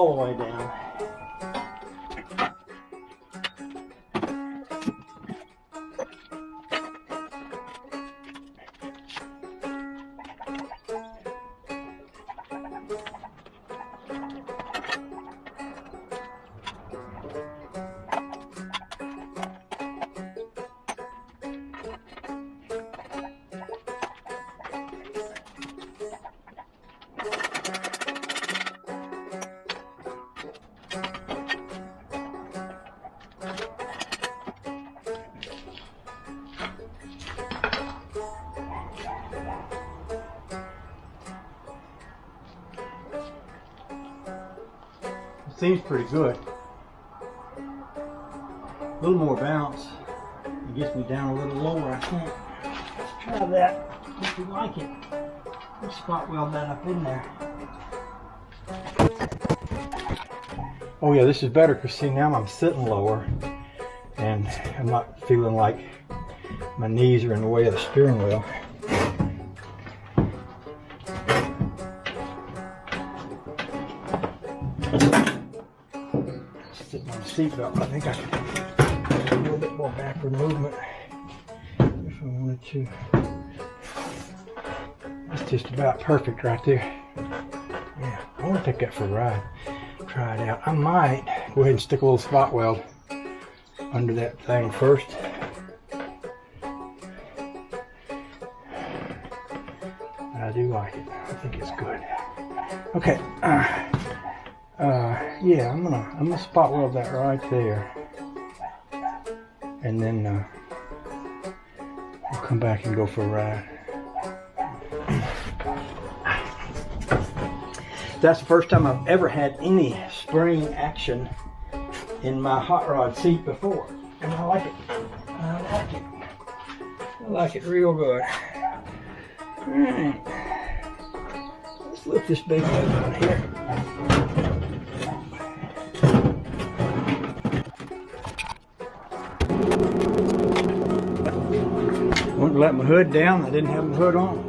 all the way down. Seems pretty good. A little more bounce. It gets me down a little lower, I think. Let's try that if you like it. Let's spot weld that up in there. Oh yeah, this is better because see now I'm sitting lower and I'm not feeling like my knees are in the way of the steering wheel. Sitting on the seatbelt, I think I could do a little bit more backward movement if I wanted to. That's just about perfect right there. Yeah, I want to take that for a ride. Try it out. I might go ahead and stick a little spot weld under that thing first. I do like it. I think it's good. Okay. Yeah, I'm gonna spot weld that right there, and then I'll come back and go for a ride. That's the first time I've ever had any spring action in my hot rod seat before, and I like it. I like it. I like it real good. All right, let's lift this baby up out here. Wouldn't let my hood down. I didn't have my hood on.